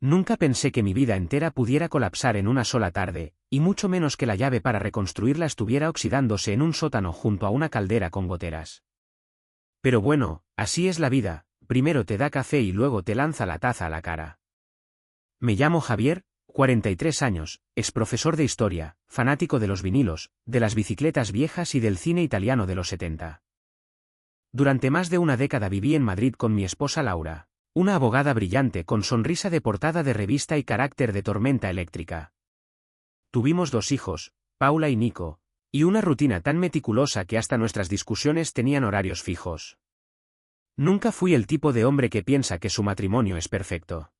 Nunca pensé que mi vida entera pudiera colapsar en una sola tarde, y mucho menos que la llave para reconstruirla estuviera oxidándose en un sótano junto a una caldera con goteras. Pero bueno, así es la vida, primero te da café y luego te lanza la taza a la cara. Me llamo Javier, 43 años, ex profesor de historia, fanático de los vinilos, de las bicicletas viejas y del cine italiano de los 70. Durante más de una década viví en Madrid con mi esposa Laura, una abogada brillante con sonrisa de portada de revista y carácter de tormenta eléctrica. Tuvimos 2 hijos, Paula y Nico, y una rutina tan meticulosa que hasta nuestras discusiones tenían horarios fijos. Nunca fui el tipo de hombre que piensa que su matrimonio es perfecto.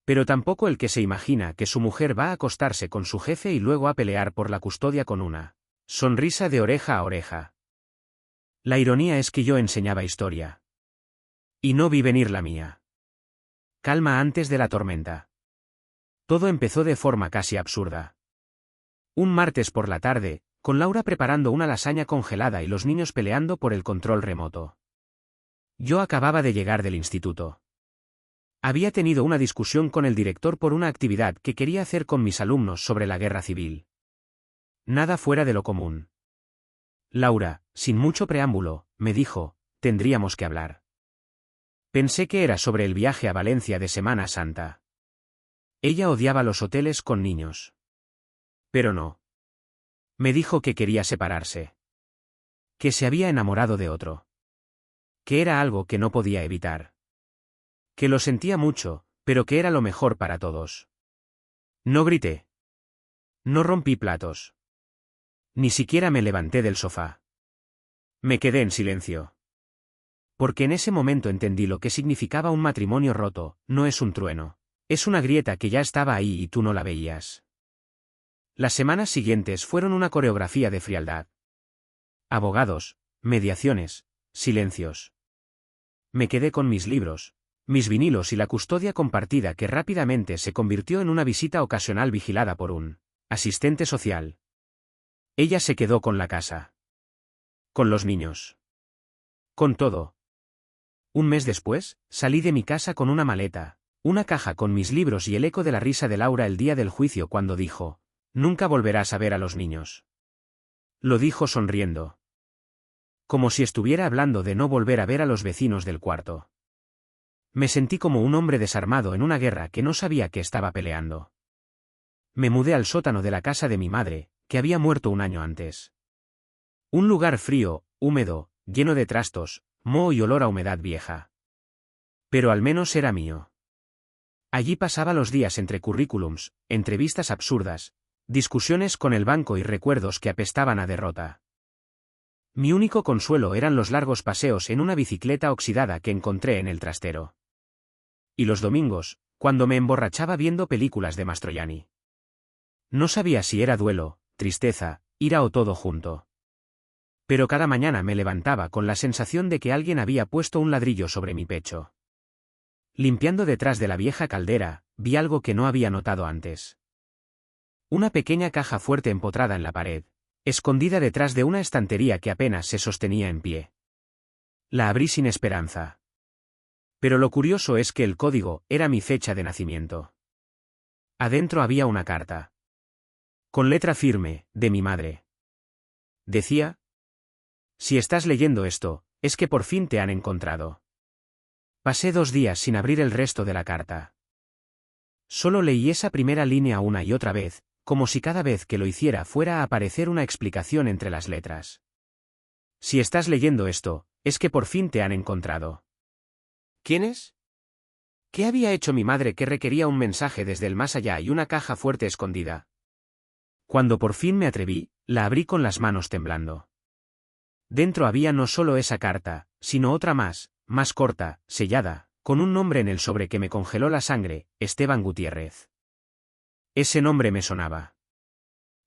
Pero tampoco el que se imagina que su mujer va a acostarse con su jefe y luego a pelear por la custodia con una sonrisa de oreja a oreja. La ironía es que yo enseñaba historia. Y no vi venir la mía. Calma antes de la tormenta. Todo empezó de forma casi absurda. Un martes por la tarde, con Laura preparando una lasaña congelada y los niños peleando por el control remoto. Yo acababa de llegar del instituto. Había tenido una discusión con el director por una actividad que quería hacer con mis alumnos sobre la guerra civil. Nada fuera de lo común. Laura, sin mucho preámbulo, me dijo, tendríamos que hablar. Pensé que era sobre el viaje a Valencia de Semana Santa. Ella odiaba los hoteles con niños. Pero no. Me dijo que quería separarse. Que se había enamorado de otro. Que era algo que no podía evitar. Que lo sentía mucho, pero que era lo mejor para todos. No grité. No rompí platos. Ni siquiera me levanté del sofá. Me quedé en silencio. Porque en ese momento entendí lo que significaba un matrimonio roto, no es un trueno. Es una grieta que ya estaba ahí y tú no la veías. Las semanas siguientes fueron una coreografía de frialdad. Abogados, mediaciones, silencios. Me quedé con mis libros, mis vinilos y la custodia compartida que rápidamente se convirtió en una visita ocasional vigilada por un asistente social. Ella se quedó con la casa. Con los niños. Con todo. Un mes después, salí de mi casa con una maleta, una caja con mis libros y el eco de la risa de Laura el día del juicio cuando dijo, «Nunca volverás a ver a los niños». Lo dijo sonriendo. Como si estuviera hablando de no volver a ver a los vecinos del cuarto. Me sentí como un hombre desarmado en una guerra que no sabía que estaba peleando. Me mudé al sótano de la casa de mi madre, que había muerto un año antes. Un lugar frío, húmedo, lleno de trastos, moho y olor a humedad vieja. Pero al menos era mío. Allí pasaba los días entre currículums, entrevistas absurdas, discusiones con el banco y recuerdos que apestaban a derrota. Mi único consuelo eran los largos paseos en una bicicleta oxidada que encontré en el trastero. Y los domingos, cuando me emborrachaba viendo películas de Mastroianni. No sabía si era duelo, tristeza, ira o todo junto. Pero cada mañana me levantaba con la sensación de que alguien había puesto un ladrillo sobre mi pecho. Limpiando detrás de la vieja caldera, vi algo que no había notado antes. Una pequeña caja fuerte empotrada en la pared, escondida detrás de una estantería que apenas se sostenía en pie. La abrí sin esperanza. Pero lo curioso es que el código era mi fecha de nacimiento. Adentro había una carta. Con letra firme, de mi madre. Decía: «Si estás leyendo esto, es que por fin te han encontrado». Pasé 2 días sin abrir el resto de la carta. Solo leí esa primera línea una y otra vez, como si cada vez que lo hiciera fuera a aparecer una explicación entre las letras. «Si estás leyendo esto, es que por fin te han encontrado». ¿Quién es? ¿Qué había hecho mi madre que requería un mensaje desde el más allá y una caja fuerte escondida? Cuando por fin me atreví, la abrí con las manos temblando. Dentro había no solo esa carta, sino otra más corta, sellada, con un nombre en el sobre que me congeló la sangre, Esteban Gutiérrez. Ese nombre me sonaba.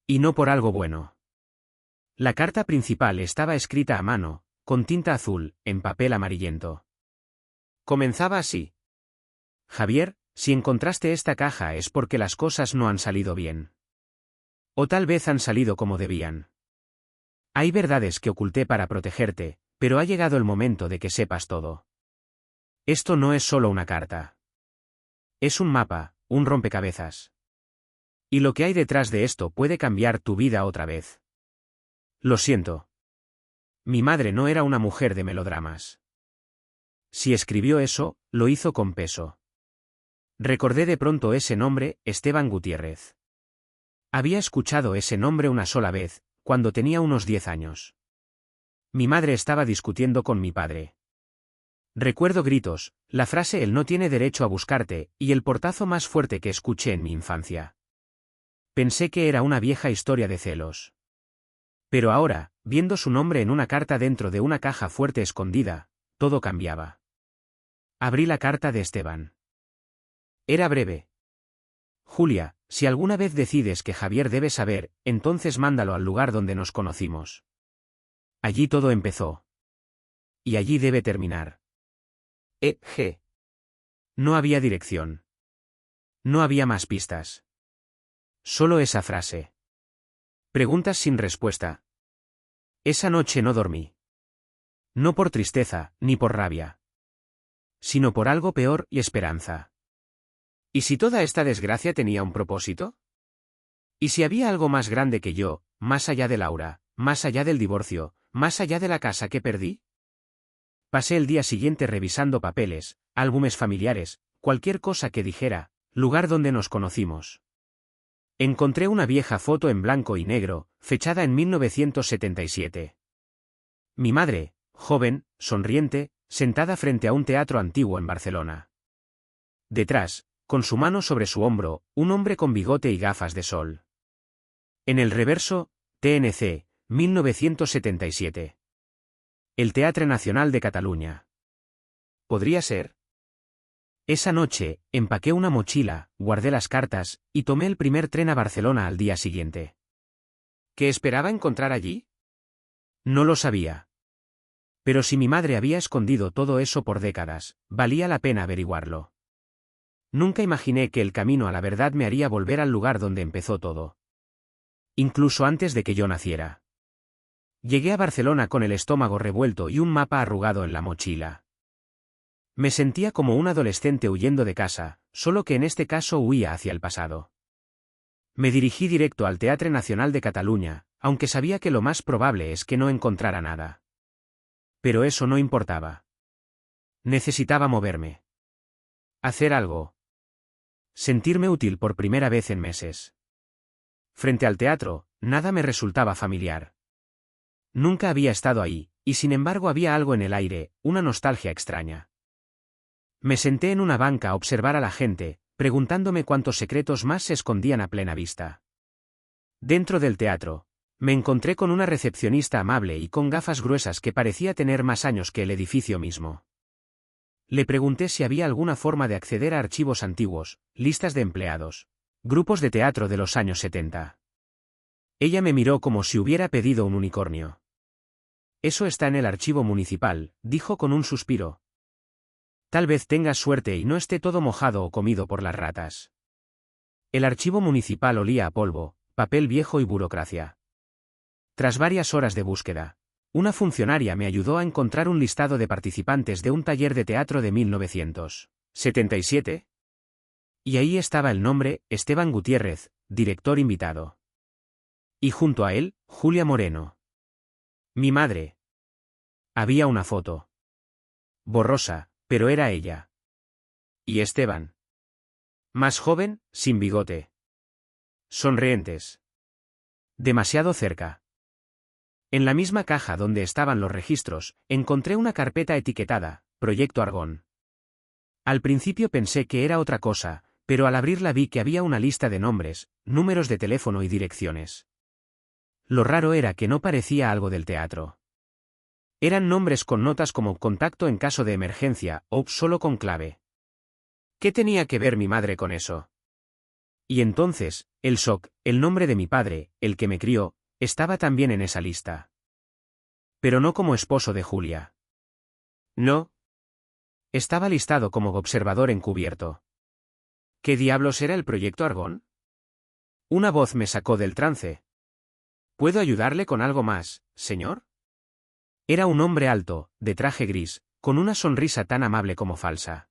Y no por algo bueno. La carta principal estaba escrita a mano, con tinta azul, en papel amarillento. Comenzaba así: «Javier, si encontraste esta caja es porque las cosas no han salido bien. O tal vez han salido como debían. Hay verdades que oculté para protegerte, pero ha llegado el momento de que sepas todo. Esto no es solo una carta. Es un mapa, un rompecabezas. Y lo que hay detrás de esto puede cambiar tu vida otra vez. Lo siento. Mi madre no era una mujer de melodramas. Si escribió eso, lo hizo con peso. Recordé de pronto ese nombre, Esteban Gutiérrez. Había escuchado ese nombre una sola vez, cuando tenía unos 10 años. Mi madre estaba discutiendo con mi padre. Recuerdo gritos, la frase «él no tiene derecho a buscarte» y el portazo más fuerte que escuché en mi infancia. Pensé que era una vieja historia de celos. Pero ahora, viendo su nombre en una carta dentro de una caja fuerte escondida, todo cambiaba. Abrí la carta de Esteban. Era breve. Julia, si alguna vez decides que Javier debe saber, entonces mándalo al lugar donde nos conocimos. Allí todo empezó. Y allí debe terminar. G. No había dirección. No había más pistas. Solo esa frase. Preguntas sin respuesta. Esa noche no dormí. No por tristeza, ni por rabia. Sino por algo peor y esperanza. ¿Y si toda esta desgracia tenía un propósito? ¿Y si había algo más grande que yo, más allá de Laura, más allá del divorcio, más allá de la casa que perdí? Pasé el día siguiente revisando papeles, álbumes familiares, cualquier cosa que dijera, lugar donde nos conocimos. Encontré una vieja foto en blanco y negro, fechada en 1977. Mi madre, joven, sonriente, sentada frente a un teatro antiguo en Barcelona. Detrás, con su mano sobre su hombro, un hombre con bigote y gafas de sol. En el reverso, TNC, 1977. El Teatre Nacional de Cataluña. ¿Podría ser? Esa noche, empaqué una mochila, guardé las cartas, y tomé el primer tren a Barcelona al día siguiente. ¿Qué esperaba encontrar allí? No lo sabía. Pero si mi madre había escondido todo eso por décadas, valía la pena averiguarlo. Nunca imaginé que el camino a la verdad me haría volver al lugar donde empezó todo. Incluso antes de que yo naciera. Llegué a Barcelona con el estómago revuelto y un mapa arrugado en la mochila. Me sentía como un adolescente huyendo de casa, solo que en este caso huía hacia el pasado. Me dirigí directo al Teatre Nacional de Cataluña, aunque sabía que lo más probable es que no encontrara nada. Pero eso no importaba. Necesitaba moverme. Hacer algo. Sentirme útil por primera vez en meses. Frente al teatro, nada me resultaba familiar. Nunca había estado ahí, y sin embargo había algo en el aire, una nostalgia extraña. Me senté en una banca a observar a la gente, preguntándome cuántos secretos más se escondían a plena vista. Dentro del teatro, me encontré con una recepcionista amable y con gafas gruesas que parecía tener más años que el edificio mismo. Le pregunté si había alguna forma de acceder a archivos antiguos, listas de empleados, grupos de teatro de los años 70. Ella me miró como si hubiera pedido un unicornio. Eso está en el archivo municipal, dijo con un suspiro. Tal vez tengas suerte y no esté todo mojado o comido por las ratas. El archivo municipal olía a polvo, papel viejo y burocracia. Tras varias horas de búsqueda, una funcionaria me ayudó a encontrar un listado de participantes de un taller de teatro de 1977. Y ahí estaba el nombre, Esteban Gutiérrez, director invitado. Y junto a él, Julia Moreno. Mi madre. Había una foto. Borrosa, pero era ella. Y Esteban. Más joven, sin bigote. Sonrientes. Demasiado cerca. En la misma caja donde estaban los registros, encontré una carpeta etiquetada, Proyecto Argón. Al principio pensé que era otra cosa, pero al abrirla vi que había una lista de nombres, números de teléfono y direcciones. Lo raro era que no parecía algo del teatro. Eran nombres con notas como contacto en caso de emergencia, o solo con clave. ¿Qué tenía que ver mi madre con eso? Y entonces, el shock, el nombre de mi padre, el que me crió, estaba también en esa lista. Pero no como esposo de Julia. No. Estaba listado como observador encubierto. ¿Qué diablos era el Proyecto Argón? Una voz me sacó del trance. ¿Puedo ayudarle con algo más, señor? Era un hombre alto, de traje gris, con una sonrisa tan amable como falsa.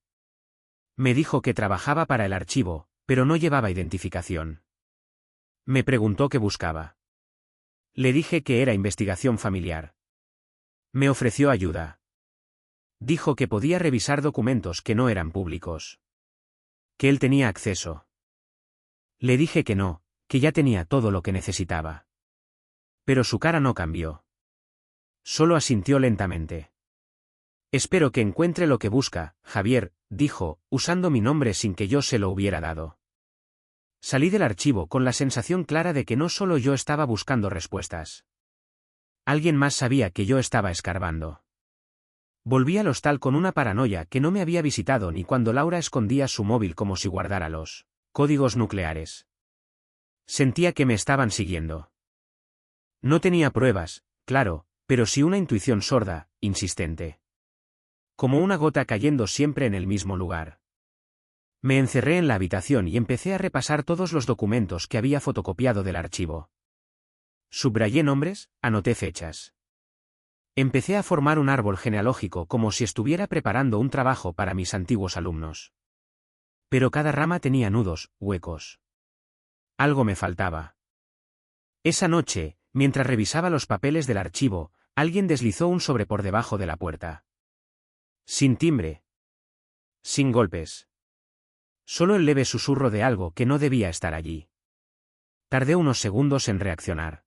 Me dijo que trabajaba para el archivo, pero no llevaba identificación. Me preguntó qué buscaba. Le dije que era investigación familiar. Me ofreció ayuda. Dijo que podía revisar documentos que no eran públicos. Que él tenía acceso. Le dije que no, que ya tenía todo lo que necesitaba. Pero su cara no cambió. Solo asintió lentamente. Espero que encuentre lo que busca, Javier, dijo, usando mi nombre sin que yo se lo hubiera dado. Salí del archivo con la sensación clara de que no solo yo estaba buscando respuestas. Alguien más sabía que yo estaba escarbando. Volví al hostal con una paranoia que no me había visitado ni cuando Laura escondía su móvil como si guardara los códigos nucleares. Sentía que me estaban siguiendo. No tenía pruebas, claro, pero sí una intuición sorda, insistente. Como una gota cayendo siempre en el mismo lugar. Me encerré en la habitación y empecé a repasar todos los documentos que había fotocopiado del archivo. Subrayé nombres, anoté fechas. Empecé a formar un árbol genealógico como si estuviera preparando un trabajo para mis antiguos alumnos. Pero cada rama tenía nudos, huecos. Algo me faltaba. Esa noche, mientras revisaba los papeles del archivo, alguien deslizó un sobre por debajo de la puerta. Sin timbre. Sin golpes. Solo el leve susurro de algo que no debía estar allí. Tardé unos segundos en reaccionar.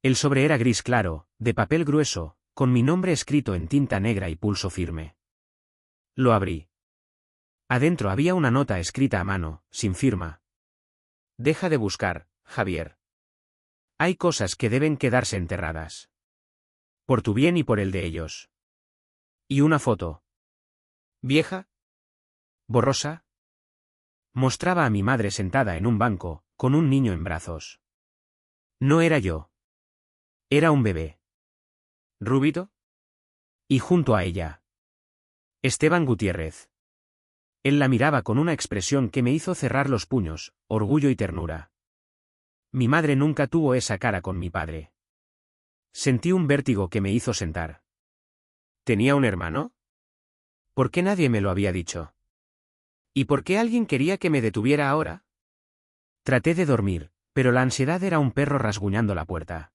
El sobre era gris claro, de papel grueso, con mi nombre escrito en tinta negra y pulso firme. Lo abrí. Adentro había una nota escrita a mano, sin firma. Deja de buscar, Javier. Hay cosas que deben quedarse enterradas. Por tu bien y por el de ellos. Y una foto. ¿Vieja? ¿Borrosa? Mostraba a mi madre sentada en un banco, con un niño en brazos. No era yo. Era un bebé. ¿Rubito? Y junto a ella. Esteban Gutiérrez. Él la miraba con una expresión que me hizo cerrar los puños, orgullo y ternura. Mi madre nunca tuvo esa cara con mi padre. Sentí un vértigo que me hizo sentar. ¿Tenía un hermano? ¿Por qué nadie me lo había dicho? ¿Y por qué alguien quería que me detuviera ahora? Traté de dormir, pero la ansiedad era un perro rasguñando la puerta.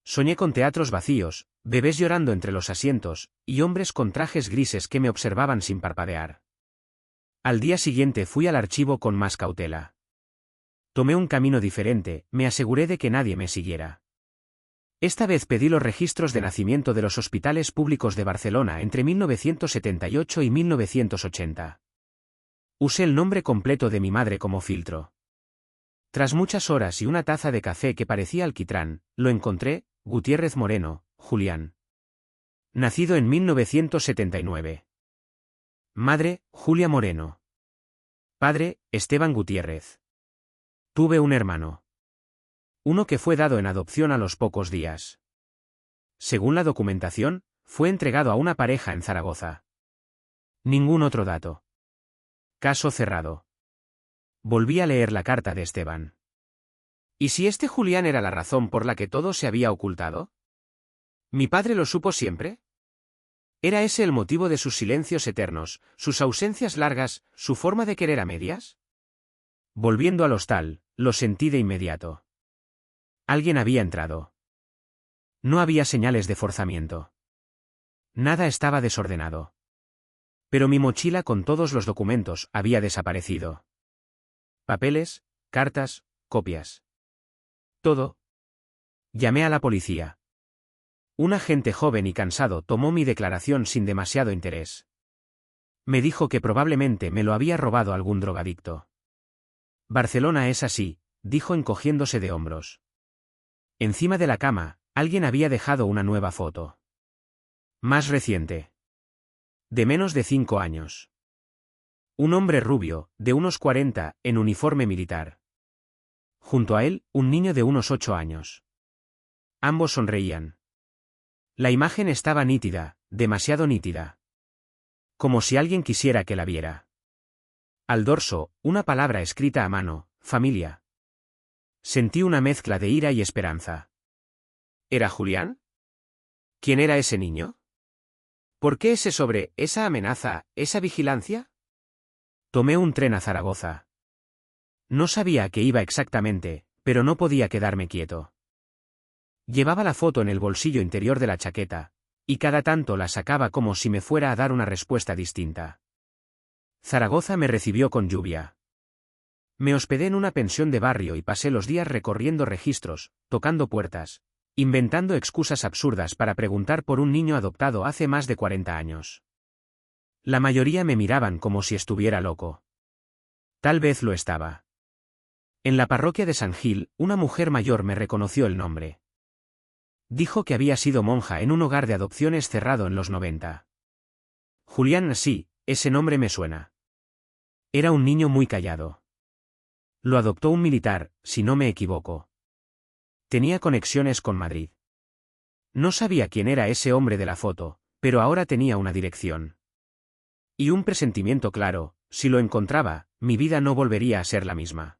Soñé con teatros vacíos, bebés llorando entre los asientos, y hombres con trajes grises que me observaban sin parpadear. Al día siguiente fui al archivo con más cautela. Tomé un camino diferente, me aseguré de que nadie me siguiera. Esta vez pedí los registros de nacimiento de los hospitales públicos de Barcelona entre 1978 y 1980. Usé el nombre completo de mi madre como filtro. Tras muchas horas y una taza de café que parecía alquitrán, lo encontré: Gutiérrez Moreno, Julián. Nacido en 1979. Madre, Julia Moreno. Padre, Esteban Gutiérrez. Tuve un hermano. Uno que fue dado en adopción a los pocos días. Según la documentación, fue entregado a una pareja en Zaragoza. Ningún otro dato. Caso cerrado. Volví a leer la carta de Esteban. ¿Y si este Julián era la razón por la que todo se había ocultado? ¿Mi padre lo supo siempre? ¿Era ese el motivo de sus silencios eternos, sus ausencias largas, su forma de querer a medias? Volviendo al hostal, lo sentí de inmediato. Alguien había entrado. No había señales de forzamiento. Nada estaba desordenado. Pero mi mochila con todos los documentos había desaparecido. Papeles, cartas, copias. Todo. Llamé a la policía. Un agente joven y cansado tomó mi declaración sin demasiado interés. Me dijo que probablemente me lo había robado algún drogadicto. Barcelona es así, dijo encogiéndose de hombros. Encima de la cama, alguien había dejado una nueva foto. Más reciente. De menos de 5 años. Un hombre rubio, de unos 40, en uniforme militar. Junto a él, un niño de unos 8 años. Ambos sonreían. La imagen estaba nítida, demasiado nítida. Como si alguien quisiera que la viera. Al dorso, una palabra escrita a mano: familia. Sentí una mezcla de ira y esperanza. ¿Era Julián? ¿Quién era ese niño? ¿Por qué ese sobre, esa amenaza, esa vigilancia? Tomé un tren a Zaragoza. No sabía a qué iba exactamente, pero no podía quedarme quieto. Llevaba la foto en el bolsillo interior de la chaqueta, y cada tanto la sacaba como si me fuera a dar una respuesta distinta. Zaragoza me recibió con lluvia. Me hospedé en una pensión de barrio y pasé los días recorriendo registros, tocando puertas, inventando excusas absurdas para preguntar por un niño adoptado hace más de 40 años. La mayoría me miraban como si estuviera loco. Tal vez lo estaba. En la parroquia de San Gil, una mujer mayor me reconoció el nombre. Dijo que había sido monja en un hogar de adopciones cerrado en los 90. Julián, sí, ese nombre me suena. Era un niño muy callado. Lo adoptó un militar, si no me equivoco. Tenía conexiones con Madrid. No sabía quién era ese hombre de la foto, pero ahora tenía una dirección. Y un presentimiento claro, si lo encontraba, mi vida no volvería a ser la misma.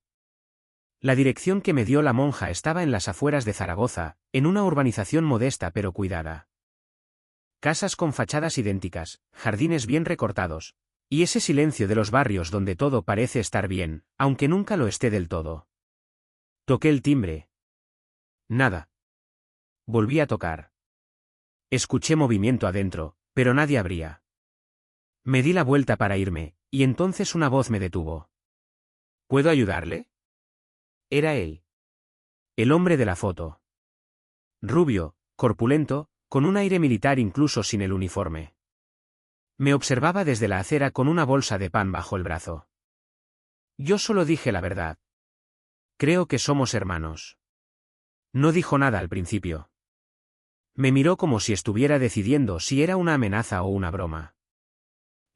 La dirección que me dio la monja estaba en las afueras de Zaragoza, en una urbanización modesta pero cuidada. Casas con fachadas idénticas, jardines bien recortados, y ese silencio de los barrios donde todo parece estar bien, aunque nunca lo esté del todo. Toqué el timbre. Nada. Volví a tocar. Escuché movimiento adentro, pero nadie abría. Me di la vuelta para irme, y entonces una voz me detuvo. ¿Puedo ayudarle? Era él. El hombre de la foto. Rubio, corpulento, con un aire militar incluso sin el uniforme. Me observaba desde la acera con una bolsa de pan bajo el brazo. Yo solo dije la verdad. Creo que somos hermanos. No dijo nada al principio. Me miró como si estuviera decidiendo si era una amenaza o una broma.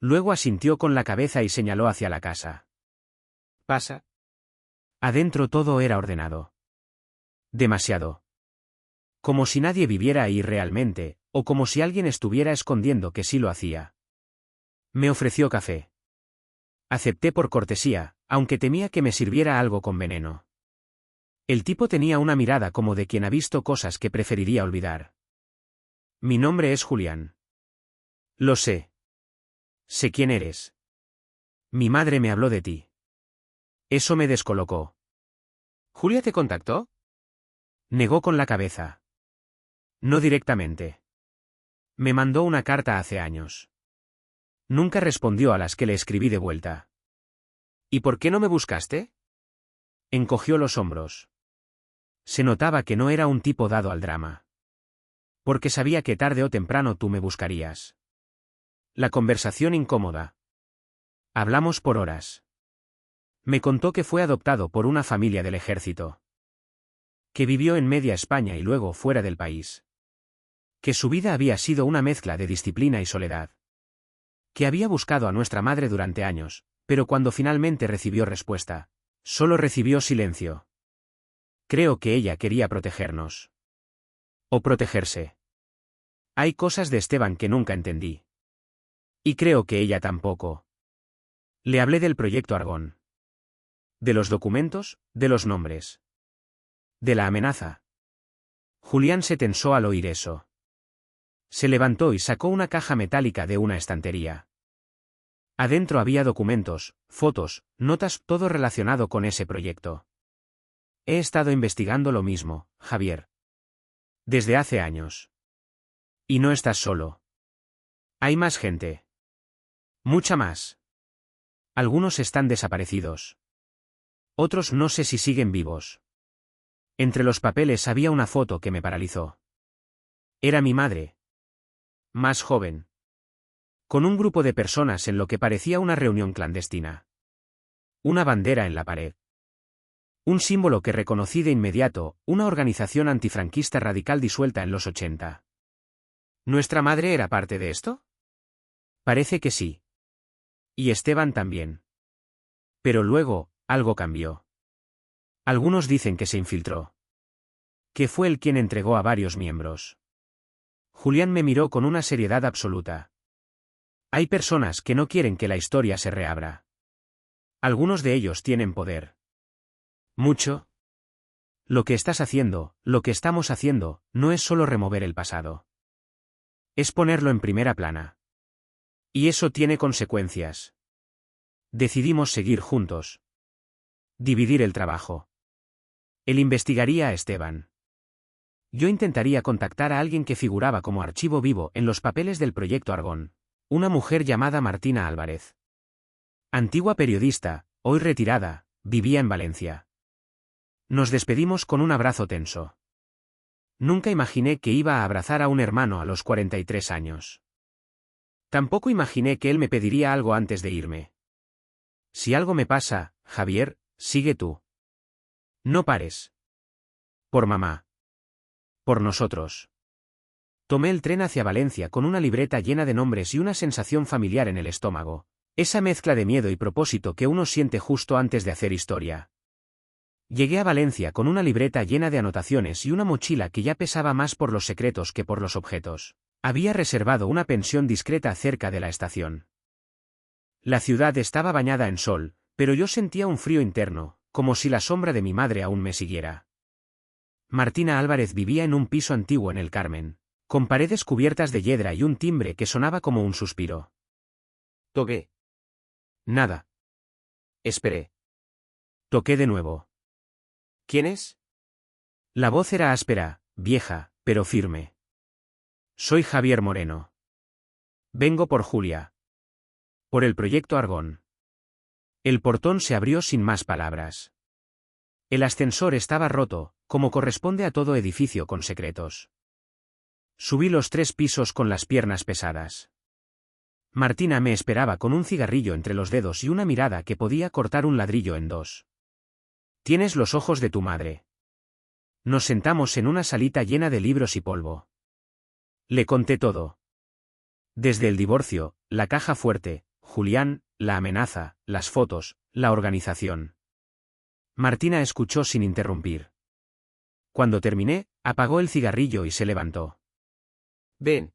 Luego asintió con la cabeza y señaló hacia la casa. ¿Pasa? Adentro todo era ordenado. Demasiado. Como si nadie viviera ahí realmente, o como si alguien estuviera escondiendo que sí lo hacía. Me ofreció café. Acepté por cortesía, aunque temía que me sirviera algo con veneno. El tipo tenía una mirada como de quien ha visto cosas que preferiría olvidar. Mi nombre es Julián. Lo sé. Sé quién eres. Mi madre me habló de ti. Eso me descolocó. ¿Julia te contactó? Negó con la cabeza. No directamente. Me mandó una carta hace años. Nunca respondió a las que le escribí de vuelta. ¿Y por qué no me buscaste? Encogió los hombros. Se notaba que no era un tipo dado al drama. Porque sabía que tarde o temprano tú me buscarías. La conversación incómoda. Hablamos por horas. Me contó que fue adoptado por una familia del ejército. Que vivió en media España y luego fuera del país. Que su vida había sido una mezcla de disciplina y soledad. Que había buscado a nuestra madre durante años, pero cuando finalmente recibió respuesta, solo recibió silencio. Creo que ella quería protegernos. O protegerse. Hay cosas de Esteban que nunca entendí. Y creo que ella tampoco. Le hablé del proyecto Argón. De los documentos, de los nombres. De la amenaza. Julián se tensó al oír eso. Se levantó y sacó una caja metálica de una estantería. Adentro había documentos, fotos, notas, todo relacionado con ese proyecto. He estado investigando lo mismo, Javier. Desde hace años. Y no estás solo. Hay más gente. Mucha más. Algunos están desaparecidos. Otros no sé si siguen vivos. Entre los papeles había una foto que me paralizó. Era mi madre. Más joven. Con un grupo de personas en lo que parecía una reunión clandestina. Una bandera en la pared. Un símbolo que reconocí de inmediato, una organización antifranquista radical disuelta en los 80. ¿Nuestra madre era parte de esto? Parece que sí. Y Esteban también. Pero luego, algo cambió. Algunos dicen que se infiltró. Que fue él quien entregó a varios miembros. Julián me miró con una seriedad absoluta. Hay personas que no quieren que la historia se reabra. Algunos de ellos tienen poder. Mucho. Lo que estás haciendo, lo que estamos haciendo, no es solo remover el pasado. Es ponerlo en primera plana. Y eso tiene consecuencias. Decidimos seguir juntos. Dividir el trabajo. Él investigaría a Esteban. Yo intentaría contactar a alguien que figuraba como archivo vivo en los papeles del proyecto Argón. Una mujer llamada Martina Álvarez. Antigua periodista, hoy retirada, vivía en Valencia. Nos despedimos con un abrazo tenso. Nunca imaginé que iba a abrazar a un hermano a los 43 años. Tampoco imaginé que él me pediría algo antes de irme. Si algo me pasa, Javier, sigue tú. No pares. Por mamá. Por nosotros. Tomé el tren hacia Valencia con una libreta llena de nombres y una sensación familiar en el estómago. Esa mezcla de miedo y propósito que uno siente justo antes de hacer historia. Llegué a Valencia con una libreta llena de anotaciones y una mochila que ya pesaba más por los secretos que por los objetos. Había reservado una pensión discreta cerca de la estación. La ciudad estaba bañada en sol, pero yo sentía un frío interno, como si la sombra de mi madre aún me siguiera. Martina Álvarez vivía en un piso antiguo en el Carmen, con paredes cubiertas de hiedra y un timbre que sonaba como un suspiro. Toqué. Nada. Esperé. Toqué de nuevo. ¿Quién es? La voz era áspera, vieja, pero firme. Soy Javier Moreno. Vengo por Julia. Por el proyecto Argón. El portón se abrió sin más palabras. El ascensor estaba roto, como corresponde a todo edificio con secretos. Subí los 3 pisos con las piernas pesadas. Martina me esperaba con un cigarrillo entre los dedos y una mirada que podía cortar un ladrillo en 2. Tienes los ojos de tu madre. Nos sentamos en una salita llena de libros y polvo. Le conté todo. Desde el divorcio, la caja fuerte, Julián, la amenaza, las fotos, la organización. Martina escuchó sin interrumpir. Cuando terminé, apagó el cigarrillo y se levantó. Ven.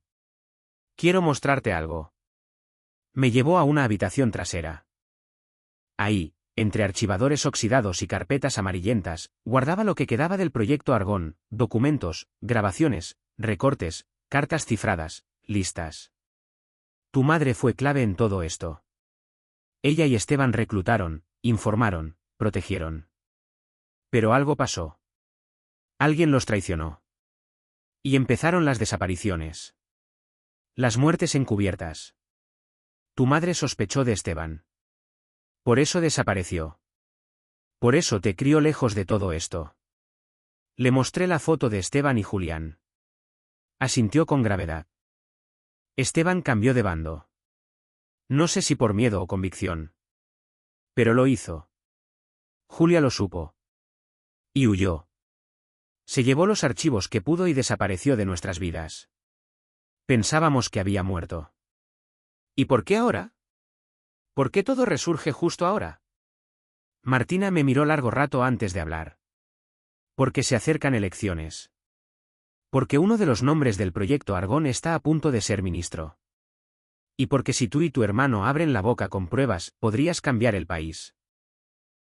Quiero mostrarte algo. Me llevó a una habitación trasera. Ahí, entre archivadores oxidados y carpetas amarillentas, guardaba lo que quedaba del proyecto Argón, documentos, grabaciones, recortes, cartas cifradas, listas. Tu madre fue clave en todo esto. Ella y Esteban reclutaron, informaron, protegieron. Pero algo pasó. Alguien los traicionó. Y empezaron las desapariciones. Las muertes encubiertas. Tu madre sospechó de Esteban. Por eso desapareció. Por eso te crió lejos de todo esto. Le mostré la foto de Esteban y Julián. Asintió con gravedad. Esteban cambió de bando. No sé si por miedo o convicción. Pero lo hizo. Julia lo supo. Y huyó. Se llevó los archivos que pudo y desapareció de nuestras vidas. Pensábamos que había muerto. ¿Y por qué ahora? ¿Por qué todo resurge justo ahora? Martina me miró largo rato antes de hablar. Porque se acercan elecciones. Porque uno de los nombres del proyecto Argón está a punto de ser ministro. Y porque si tú y tu hermano abren la boca con pruebas, podrías cambiar el país.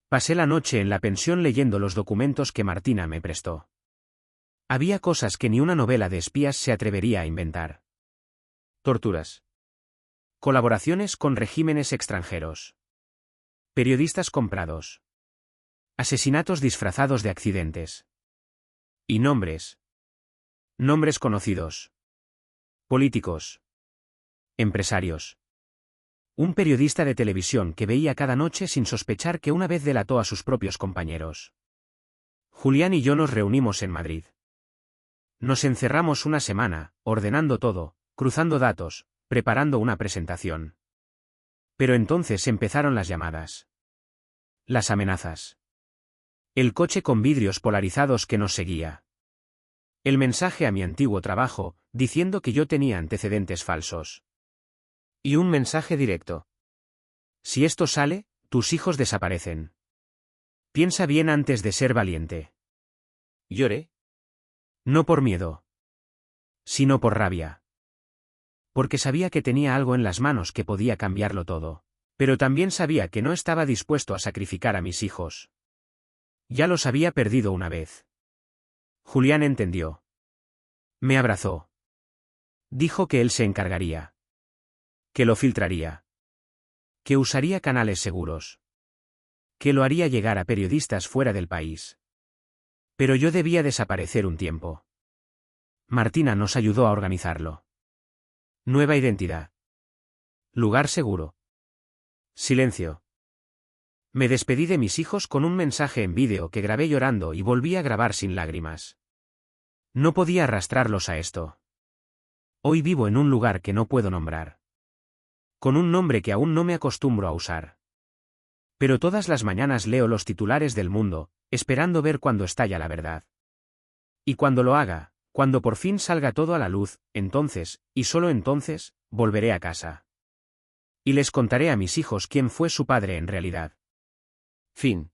Pasé la noche en la pensión leyendo los documentos que Martina me prestó. Había cosas que ni una novela de espías se atrevería a inventar. Torturas. Colaboraciones con regímenes extranjeros. Periodistas comprados. Asesinatos disfrazados de accidentes. Y nombres. Nombres conocidos. Políticos. Empresarios. Un periodista de televisión que veía cada noche sin sospechar que una vez delató a sus propios compañeros. Julián y yo nos reunimos en Madrid. Nos encerramos una semana, ordenando todo, cruzando datos, preparando una presentación. Pero entonces empezaron las llamadas. Las amenazas. El coche con vidrios polarizados que nos seguía. El mensaje a mi antiguo trabajo, diciendo que yo tenía antecedentes falsos. Y un mensaje directo. Si esto sale, tus hijos desaparecen. Piensa bien antes de ser valiente. Lloré. No por miedo. Sino por rabia. Porque sabía que tenía algo en las manos que podía cambiarlo todo. Pero también sabía que no estaba dispuesto a sacrificar a mis hijos. Ya los había perdido una vez. Julián entendió. Me abrazó. Dijo que él se encargaría. Que lo filtraría. Que usaría canales seguros. Que lo haría llegar a periodistas fuera del país. Pero yo debía desaparecer un tiempo. Martina nos ayudó a organizarlo. Nueva identidad. Lugar seguro. Silencio. Me despedí de mis hijos con un mensaje en vídeo que grabé llorando y volví a grabar sin lágrimas. No podía arrastrarlos a esto. Hoy vivo en un lugar que no puedo nombrar. Con un nombre que aún no me acostumbro a usar. Pero todas las mañanas leo los titulares del Mundo, esperando ver cuándo estalla la verdad. Y cuando lo haga, cuando por fin salga todo a la luz, entonces, y solo entonces, volveré a casa. Y les contaré a mis hijos quién fue su padre en realidad. Fin.